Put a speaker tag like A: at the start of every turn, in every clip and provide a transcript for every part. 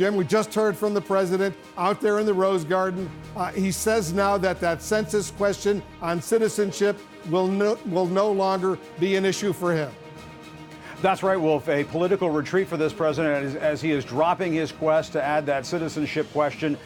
A: Jim, we just heard from the president out there in the Rose Garden. He says now that census question on citizenship will no longer be an issue for him.
B: That's right, Wolf. A political retreat for this president as he is dropping his quest to add that citizenship question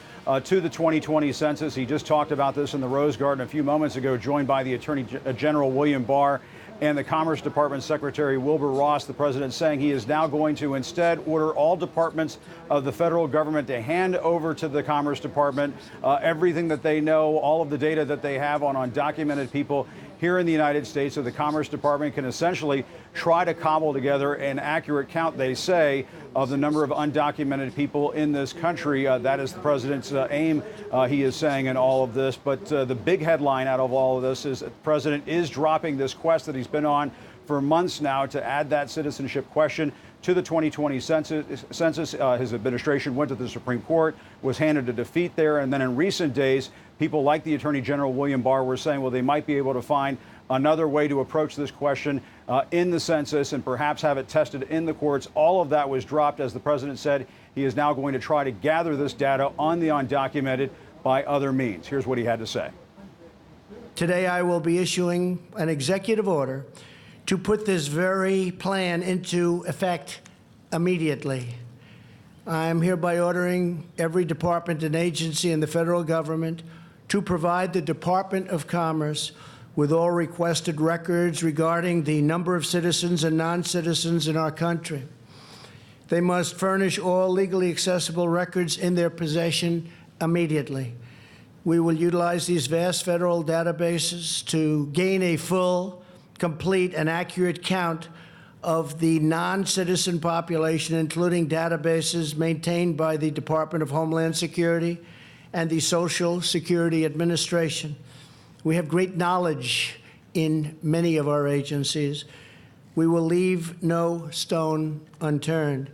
B: to the 2020 census. He just talked about this in the Rose Garden a few moments ago, joined by the Attorney General William Barr and the Commerce Department Secretary Wilbur Ross. The president saying he is now going to instead order all departments of the federal government to hand over to the Commerce Department everything that they know, all of the data that they have on undocumented people here in the United States, so the Commerce Department can essentially try to cobble together an accurate count, they say, of the number of undocumented people in this country. That is the president's aim, he is saying, in all of this. But the big headline out of all of this is that the president is dropping this quest that he's been on for months now to add that citizenship question to the 2020 census. His administration went to the Supreme Court, was handed a defeat there. And then in recent days, people like the Attorney General William Barr were saying, well, they might be able to find another way to approach this question in the census and perhaps have it tested in the courts. All of that was dropped, as the president said. He is now going to try to gather this data on the undocumented by other means. Here's what he had to say.
C: Today, I will be issuing an executive order to put this very plan into effect immediately. I'm hereby ordering every department and agency in the federal government to provide the Department of Commerce with all requested records regarding the number of citizens and non-citizens in our country. They must furnish all legally accessible records in their possession immediately. We will utilize these vast federal databases to gain a full, complete, and accurate count of the non-citizen population, including databases maintained by the Department of Homeland Security and the Social Security Administration. We have great knowledge in many of our agencies. We will leave no stone unturned.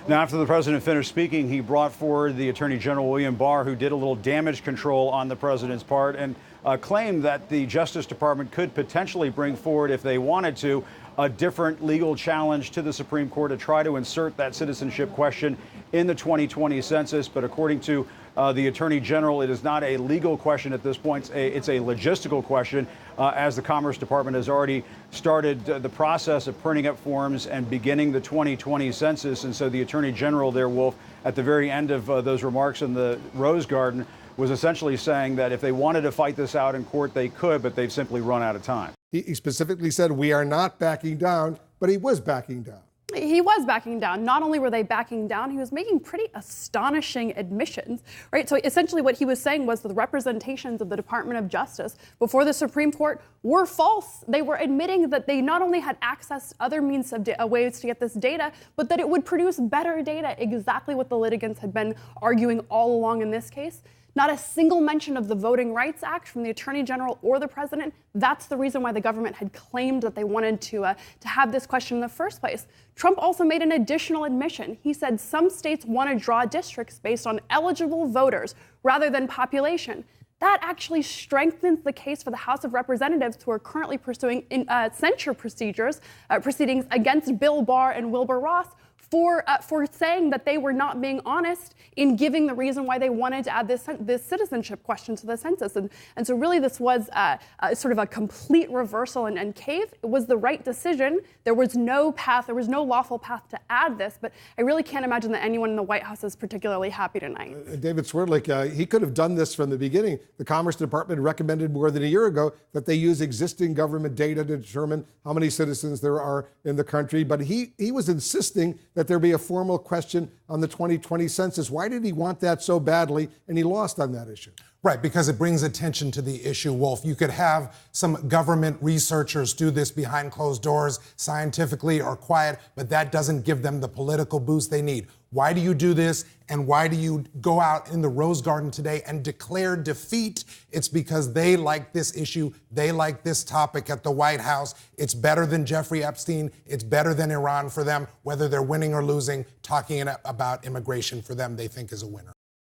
B: Now, after the president finished speaking, he brought forward the Attorney General William Barr, who did a little damage control on the president's part, and claimed that the Justice Department could potentially bring forward, if they wanted to, a different legal challenge to the Supreme Court to try to insert that citizenship question in the 2020 census. But according to the Attorney General, it is not a legal question at this point. It's a logistical question, as the Commerce Department has already started the process of printing up forms and beginning the 2020 census. And so the Attorney General there, Wolf, at the very end of those remarks in the Rose Garden, was essentially saying that if they wanted to fight this out in court, they could, but they've simply run out of time.
A: He specifically said, we are not backing down, but he was backing down.
D: He was backing down. Not only were they backing down, he was making pretty astonishing admissions, right? So essentially what he was saying was the representations of the Department of Justice before the Supreme Court were false. They were admitting that they not only had access to other means of ways to get this data, but that it would produce better data, exactly what the litigants had been arguing all along in this case. Not a single mention of the Voting Rights Act from the Attorney General or the President. That's the reason why the government had claimed that they wanted to have this question in the first place. Trump also made an additional admission. He said some states want to draw districts based on eligible voters rather than population. That actually strengthens the case for the House of Representatives, who are currently pursuing censure proceedings against Bill Barr and Wilbur Ross for saying that they were not being honest in giving the reason why they wanted to add this citizenship question to the census. And so really this was sort of a complete reversal and cave. It was the right decision. There was no lawful path to add this, but I really can't imagine that anyone in the White House is particularly happy tonight.
A: David Swerdlick, he could have done this from the beginning. The Commerce Department recommended more than a year ago that they use existing government data to determine how many citizens there are in the country, but he was insisting that there be a formal question on the 2020 census. Why did he want that so badly? And he lost on that issue.
E: Right, because it brings attention to the issue, Wolf. You could have some government researchers do this behind closed doors, scientifically or quiet, but that doesn't give them the political boost they need. Why do you do this? And why do you go out in the Rose Garden today and declare defeat? It's because they like this issue. They like this topic at the White House. It's better than Jeffrey Epstein. It's better than Iran for them. Whether they're winning or losing, talking about immigration for them, they think is a winner.